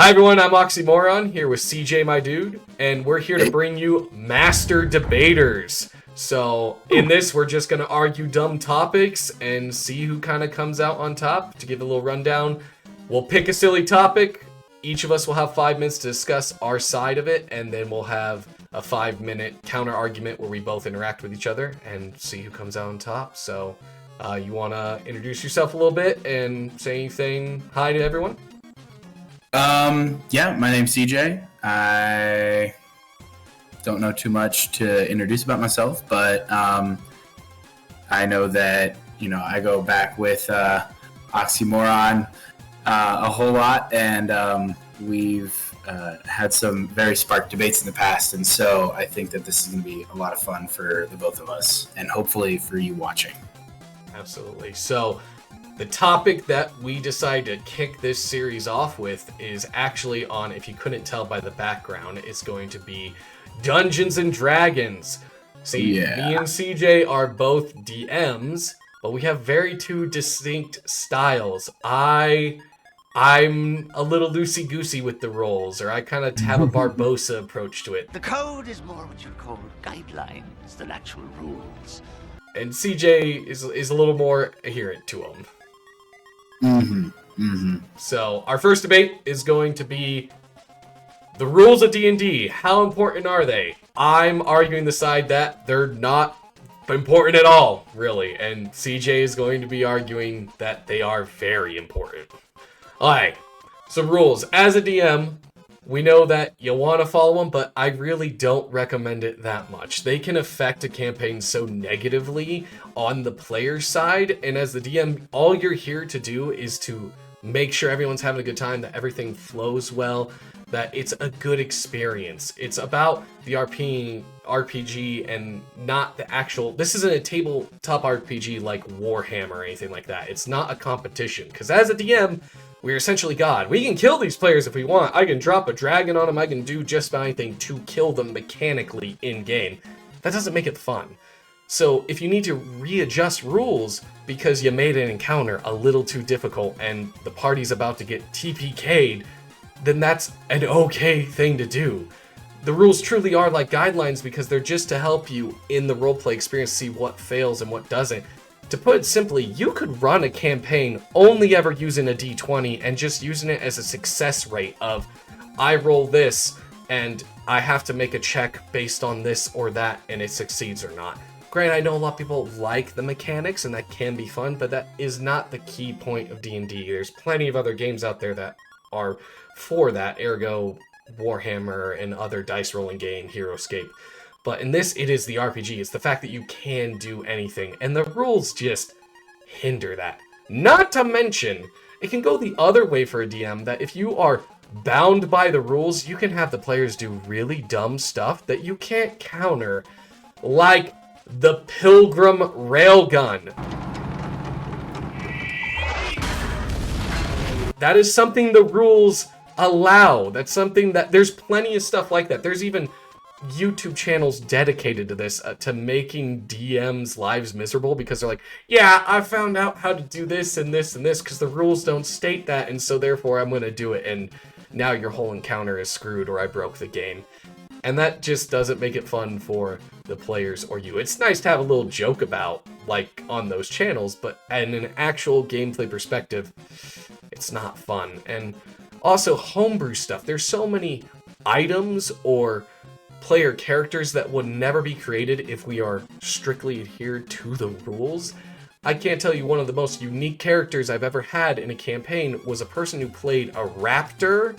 Hi everyone, I'm Oxymoron here with CJ, my dude, and we're here to bring you Master Debaters. So in this, we're just going to argue dumb topics and see who kind of comes out on top. To give a little rundown, we'll pick a silly topic. Each of us will have 5 minutes to discuss our side of it, and then we'll have a 5-minute counter argument where we both interact with each other and see who comes out on top. So you want to introduce yourself a little bit and say anything hi to everyone? Yeah, my name's CJ. I don't know too much to introduce about myself, but I know that, I go back with Oxymoron a whole lot, and we've had some very sparked debates in the past, and so I think that this is going to be a lot of fun for the both of us, and hopefully for you watching. Absolutely. So the topic that we decided to kick this series off with is actually on, if you couldn't tell by the background, it's going to be Dungeons and Dragons. See, me and CJ are both DMs, but we have two distinct styles. I'm a little loosey-goosey with the roles, or I kind of have a Barbosa approach to it. The code is more what you'd call guidelines than actual rules. And CJ is a little more adherent to them. So our first debate is going to be the rules of DnD. How important are they? I'm arguing the side that they're not important at all, really. And CJ is going to be arguing that they are very important. Alright, so rules. As a DM, we know that you want to follow them, but I really don't recommend it that much. They can affect a campaign so negatively on the player side, and as the DM, all you're here to do is to make sure everyone's having a good time, that everything flows well, that it's a good experience. It's about the RPG and not the actual... This isn't a tabletop RPG like Warhammer or anything like that. It's not a competition, because as a DM... we're essentially God. We can kill these players if we want. I can drop a dragon on them. I can do just about anything to kill them mechanically in-game. That doesn't make it fun. So if you need to readjust rules because you made an encounter a little too difficult and the party's about to get TPK'd, then that's an okay thing to do. The rules truly are like guidelines because they're just to help you in the roleplay experience see what fails and what doesn't. To put it simply, you could run a campaign only ever using a d20 and just using it as a success rate of, I roll this and I have to make a check based on this or that and it succeeds or not. Granted, I know a lot of people like the mechanics and that can be fun, but that is not the key point of D&D. There's plenty of other games out there that are for that, ergo Warhammer and other dice rolling game, HeroScape. But in this, it is the RPG. It's the fact that you can do anything. And the rules just hinder that. Not to mention, it can go the other way for a DM, that if you are bound by the rules, you can have the players do really dumb stuff that you can't counter. Like the Pilgrim Railgun. That is something the rules allow. That's something that... there's plenty of stuff like that. There's even YouTube channels dedicated to this, to making DMs' lives miserable because they're like, yeah, I found out how to do this and this and this because the rules don't state that, and so therefore I'm going to do it, and now your whole encounter is screwed or I broke the game. And that just doesn't make it fun for the players or you. It's nice to have a little joke about, like, on those channels, but in an actual gameplay perspective, it's not fun. And also, homebrew stuff. There's so many items or player characters that would never be created if we are strictly adhered to the rules. I can't tell you, one of the most unique characters I've ever had in a campaign was a person who played a raptor,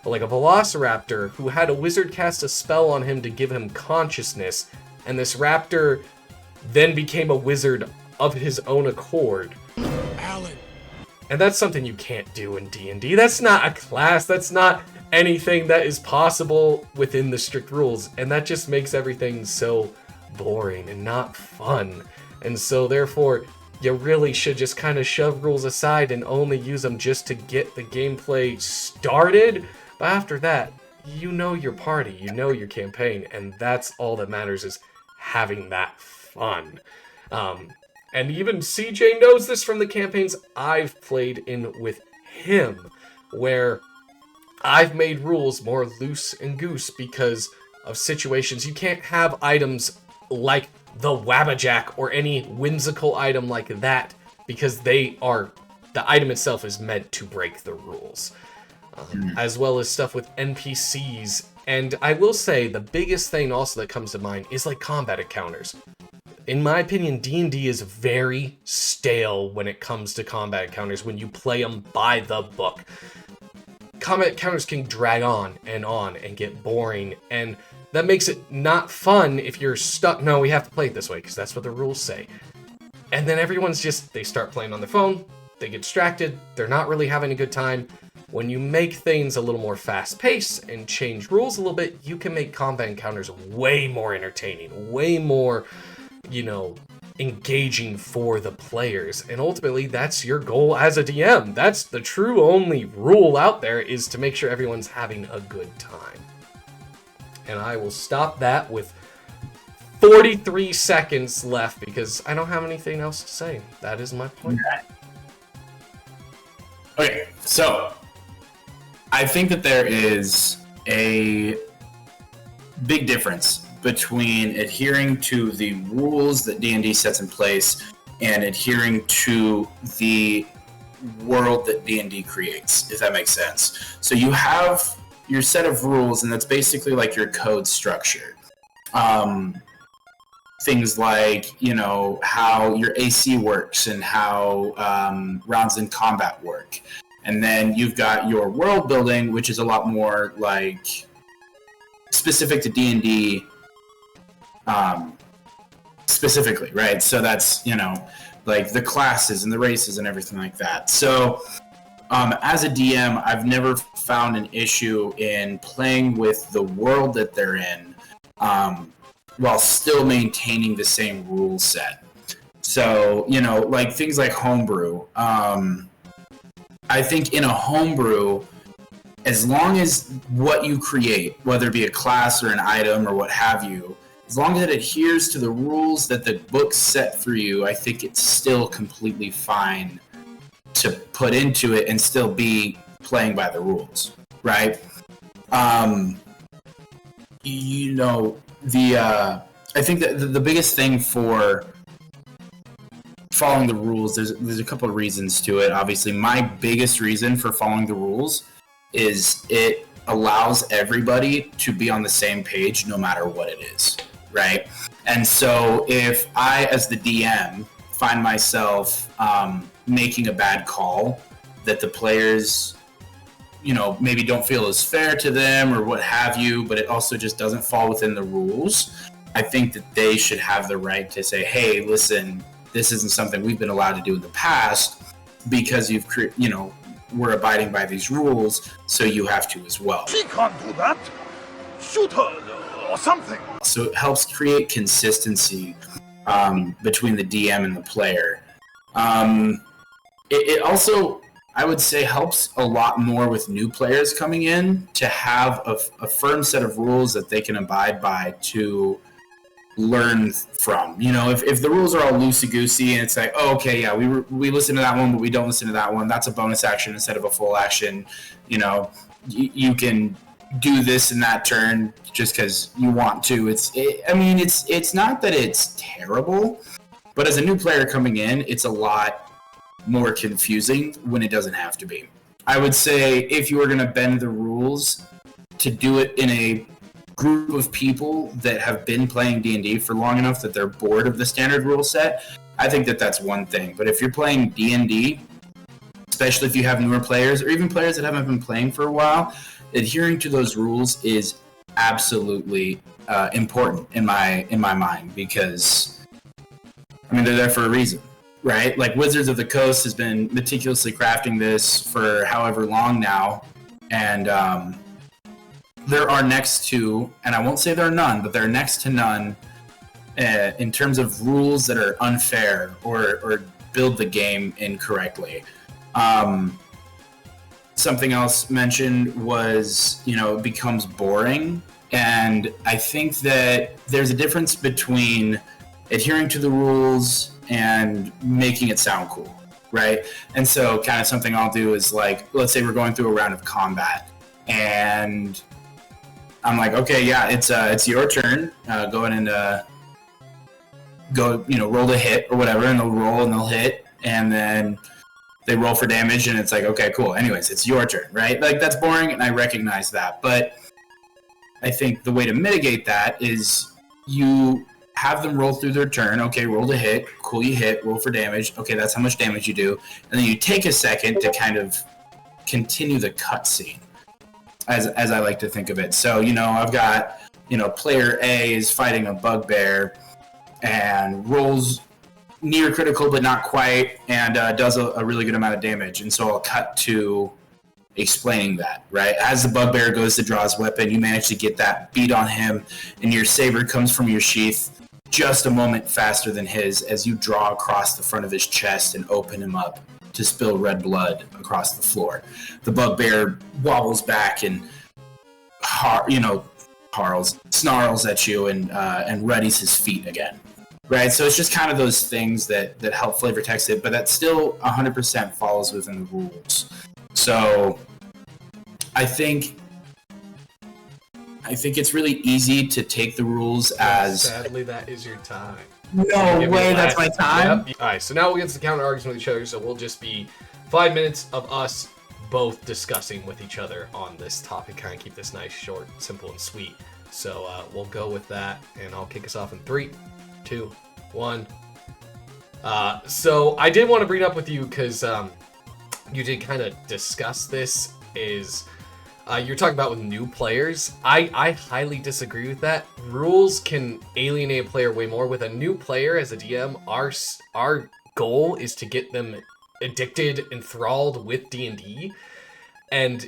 like a velociraptor, who had a wizard cast a spell on him to give him consciousness, and this raptor then became a wizard of his own accord. Alan. And that's something you can't do in D&D. That's not a class, that's not anything that is possible within the strict rules, and that just makes everything so boring and not fun. And so therefore, you really should just kind of shove rules aside and only use them just to get the gameplay started. But after that, you know your party, you know your campaign, and that's all that matters, is having that fun. And even CJ knows this from the campaigns I've played in with him, where I've made rules more loose and goose because of situations. You can't have items like the Wabbajack or any whimsical item like that because the item itself is meant to break the rules. As well as stuff with NPCs. And I will say the biggest thing also that comes to mind is like combat encounters. In my opinion, D&D is very stale when it comes to combat encounters when you play them by the book. Combat encounters can drag on and get boring, and that makes it not fun if you're stuck. No, we have to play it this way because that's what the rules say. And then everyone's they start playing on their phone, they get distracted, they're not really having a good time. When you make things a little more fast-paced and change rules a little bit, you can make combat encounters way more entertaining, way more, engaging for the players. And ultimately, that's your goal as a DM. That's the true only rule out there, is to make sure everyone's having a good time. And I will stop that with 43 seconds left because I don't have anything else to say. That is my point. Okay, so I think that there is a big difference between adhering to the rules that D&D sets in place and adhering to the world that D&D creates, if that makes sense. So you have your set of rules, and that's basically like your code structure. Things like, how your AC works and how rounds in combat work. And then you've got your world building, which is a lot more like specific to D&D specifically, right? So that's, like the classes and the races and everything like that. So as a DM, I've never found an issue in playing with the world that they're in while still maintaining the same rule set. So, like things like homebrew. I think in a homebrew, as long as what you create, whether it be a class or an item or what have you, as long as it adheres to the rules that the book set for you, I think it's still completely fine to put into it and still be playing by the rules, right? I think that the biggest thing for following the rules, there's a couple of reasons to it. Obviously, my biggest reason for following the rules is it allows everybody to be on the same page no matter what it is, right? And so if I, as the DM, find myself making a bad call that the players, maybe don't feel is fair to them or what have you, but it also just doesn't fall within the rules, I think that they should have the right to say, hey, listen, this isn't something we've been allowed to do in the past because we're abiding by these rules, so you have to as well. She can't do that. Shoot her or something. So it helps create consistency between the DM and the player. It also, I would say, helps a lot more with new players coming in to have a firm set of rules that they can abide by to learn from. If the rules are all loosey-goosey and it's like, oh, okay, yeah, we listen to that one, but we don't listen to that one. That's a bonus action instead of a full action. You can do this in that turn just because you want to. It's not that it's terrible, but as a new player coming in, it's a lot more confusing when it doesn't have to be. I would say if you were going to bend the rules to do it in a group of people that have been playing D&D for long enough that they're bored of the standard rule set, I think that that's one thing. But if you're playing D&D, especially if you have newer players or even players that haven't been playing for a while, adhering to those rules is absolutely important in my mind, because they're there for a reason, right? Like Wizards of the Coast has been meticulously crafting this for however long now, and there are next to, and I won't say there are none, but there are next to none in terms of rules that are unfair or build the game incorrectly. Something else mentioned was, it becomes boring. And I think that there's a difference between adhering to the rules and making it sound cool, right? And so kind of something I'll do is like, let's say we're going through a round of combat. and I'm like, okay, yeah, it's your turn. Go in and roll to hit or whatever, and they'll roll and they'll hit, and then they roll for damage, and it's like, okay, cool. Anyways, it's your turn, right? Like, that's boring, and I recognize that. But I think the way to mitigate that is you have them roll through their turn. Okay, roll to hit. Cool, you hit. Roll for damage. Okay, that's how much damage you do. And then you take a second to kind of continue the cutscene, as I like to think of it. So, I've got, player A is fighting a bugbear and rolls near critical but not quite, and does a really good amount of damage. And so I'll cut to explaining that, right? As the bugbear goes to draw his weapon, you manage to get that beat on him, and your saber comes from your sheath just a moment faster than his as you draw across the front of his chest and open him up to spill red blood across the floor. The bugbear wobbles back and snarls at you and readies his feet again. Right, so it's just kind of those things that help flavor text it, but that still 100% follows within the rules. So I think it's really easy to take the rules as... Sadly, that is your time. No way, that's my time? Yep. Alright, so now we'll get to the counter arguments with each other, so we'll just be 5 minutes of us both discussing with each other on this topic, kind of keep this nice, short, simple, and sweet. So we'll go with that, and I'll kick us off in 3, 2, 1. So I did want to bring it up with you because you did kind of discuss this. You're talking about with new players. I highly disagree with that. Rules can alienate a player way more. With a new player as a DM, our goal is to get them addicted, enthralled with D&D. And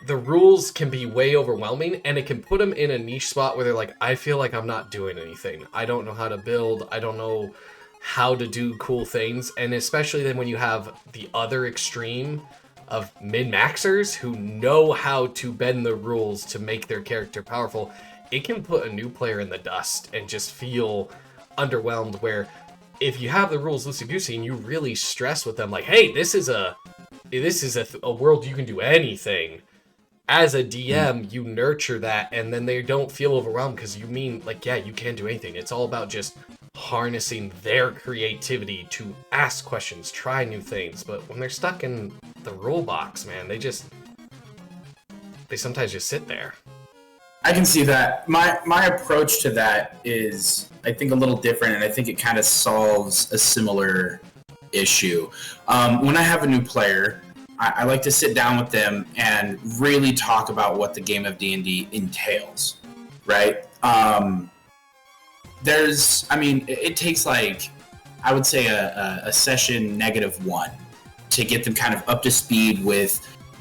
the rules can be way overwhelming, and it can put them in a niche spot where they're like, I feel like I'm not doing anything. I don't know how to build. I don't know how to do cool things. And especially then when you have the other extreme of min-maxers who know how to bend the rules to make their character powerful, it can put a new player in the dust and just feel underwhelmed, where if you have the rules loosey-goosey and you really stress with them, like, hey, this is a world you can do anything. As a DM, you nurture that, and then they don't feel overwhelmed because you mean, like, yeah, you can do anything. It's all about just harnessing their creativity to ask questions, try new things. But when they're stuck in the rule box, man, they sometimes just sit there. I can see that. My approach to that is, I think, a little different, and I think it kind of solves a similar issue. When I have a new player, I like to sit down with them and really talk about what the game of D&D entails, right? It takes, like, I would say a session -1 to get them kind of up to speed with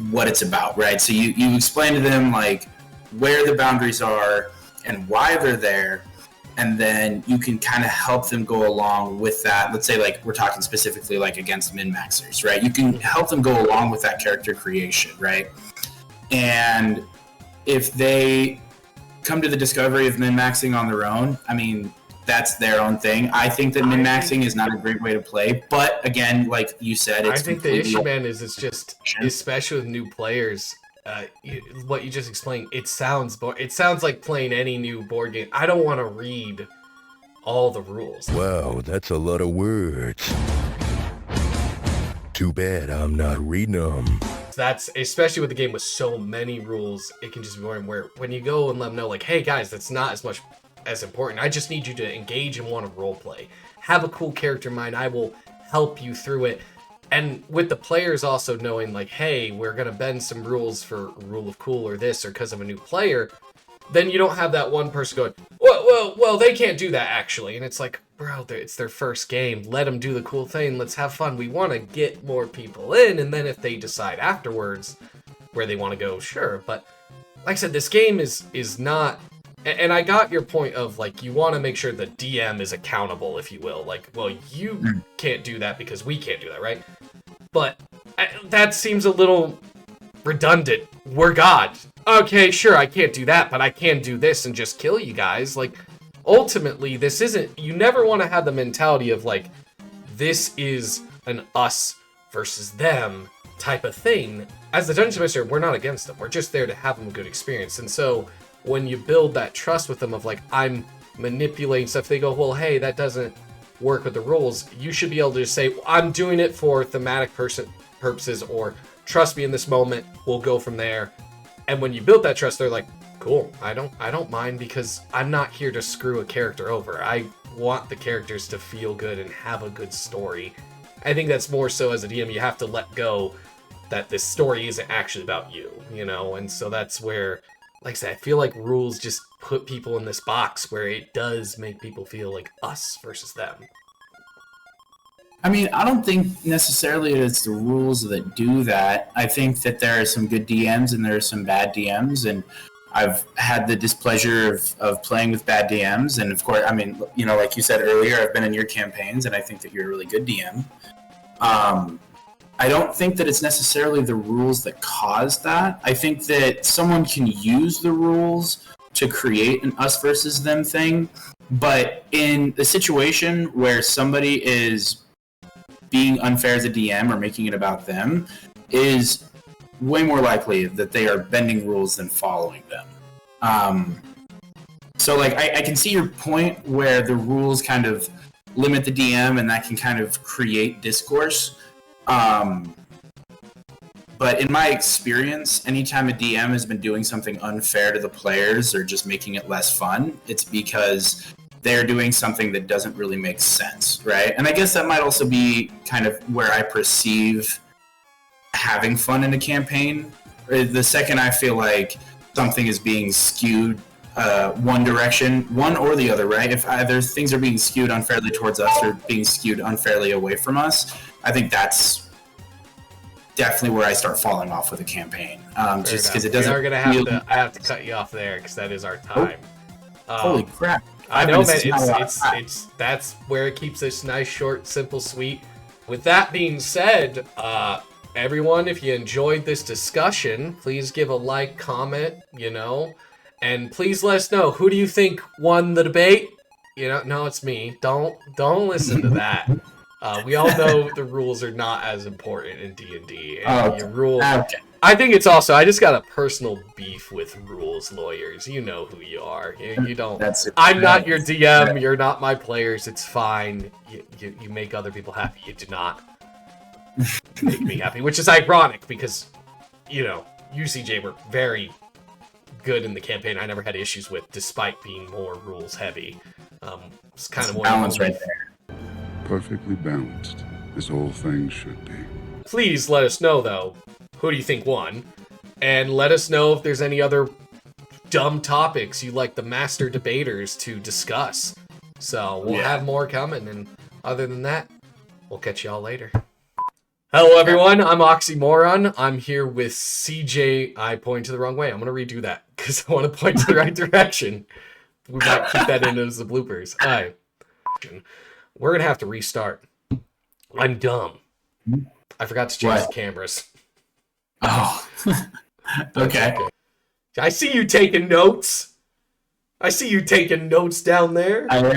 what it's about, right? So you explain to them, like, where the boundaries are and why they're there, and then you can kind of help them go along with that. Let's say, like, we're talking specifically, like, against min-maxers, right? You can help them go along with that character creation, right? And if they come to the discovery of min-maxing on their own, I mean, that's their own thing. I think that min-maxing is not a great way to play, but again, like you said, it's I think the issue, man, is it's just, especially with new players, what you just explained, it sounds like playing any new board game. I don't want to read all the rules. Wow, that's a lot of words. Too bad I'm not reading them. That's, especially with the game with so many rules, it can just be boring, where when you go and let them know, like, hey guys, that's not as much as important. I just need you to engage and want to role play. Have a cool character in mind. I will help you through it. And with the players also knowing, like, hey, we're going to bend some rules for rule of cool or this, or because of a new player, then you don't have that one person going, well, they can't do that, actually. And it's like, bro, it's their first game. Let them do the cool thing. Let's have fun. We want to get more people in. And then if they decide afterwards where they want to go, sure. But like I said, this game is not... And I got your point of, like, you want to make sure the DM is accountable, if you will. Like, well, you can't do that because we can't do that, right? But that seems a little redundant. We're God. Okay, sure, I can't do that, but I can do this and just kill you guys. Like, ultimately, this isn't... You never want to have the mentality of, like, this is an us versus them type of thing, as the Dungeon Master, we're not against them. We're just there to have them a good experience. And so when you build that trust with them of like, I'm manipulating stuff, they go, well, hey, that doesn't work with the rules. You should be able to just say, well, I'm doing it for thematic purposes, or trust me in this moment, we'll go from there. And when you build that trust, they're like, cool, I don't mind, because I'm not here to screw a character over. I want the characters to feel good and have a good story. I think that's more so as a DM, you have to let go that this story isn't actually about you, you know? And so that's where, like I said, I feel like rules just put people in this box where it does make people feel like us versus them. I mean, I don't think necessarily it's the rules that do that. I think that there are some good DMs and there are some bad DMs, and I've had the displeasure of playing with bad DMs. And of course, I mean, you know, like you said earlier, I've been in your campaigns, and I think that you're a really good DM. I don't think that it's necessarily the rules that cause that. I think that someone can use the rules to create an us versus them thing, but in the situation where somebody is being unfair as a DM or making it about them, is way more likely that they are bending rules than following them. So like I can see your point where the rules kind of limit the DM and that can kind of create discourse. But in my experience, anytime a DM has been doing something unfair to the players or just making it less fun, it's because they're doing something that doesn't really make sense, right? And I guess that might also be kind of where I perceive having fun in a campaign. The second I feel like something is being skewed one direction, one or the other, right? If either things are being skewed unfairly towards us or being skewed unfairly away from us, I think that's definitely where I start falling off with a campaign. Just because it doesn't. We are gonna have to. I have to cut you off there because that is our time. Holy crap! I know, man. It's that's where it keeps this nice, short, simple, sweet. With that being said, everyone, if you enjoyed this discussion, please give a like, comment, you know, and please let us know, who do you think won the debate? You know, no, it's me. Don't listen to that. We all know the rules are not as important in D&D. And your rules. Okay. I think it's also, I just got a personal beef with rules lawyers. You know who you are. You don't. I'm not your DM. You're not my players. It's fine. You make other people happy. You do not make me happy, which is ironic because, you know, UCJ were very good in the campaign. I never had issues with, despite being more rules heavy. It's kind of more balance right there. Perfectly balanced, as all things should be. Please let us know, though, who do you think won? And let us know if there's any other dumb topics you'd like the master debaters to discuss. So we'll have more coming, and other than that, we'll catch y'all later. Hello, everyone. I'm Oxymoron. I'm here with CJ. I point to the wrong way. I'm going to redo that because I want to point to the right direction. We might keep that in as the bloopers. Hi. We're going to have to restart. I'm dumb. I forgot to change the cameras. Oh. Okay. I see you taking notes. I see you taking notes down there.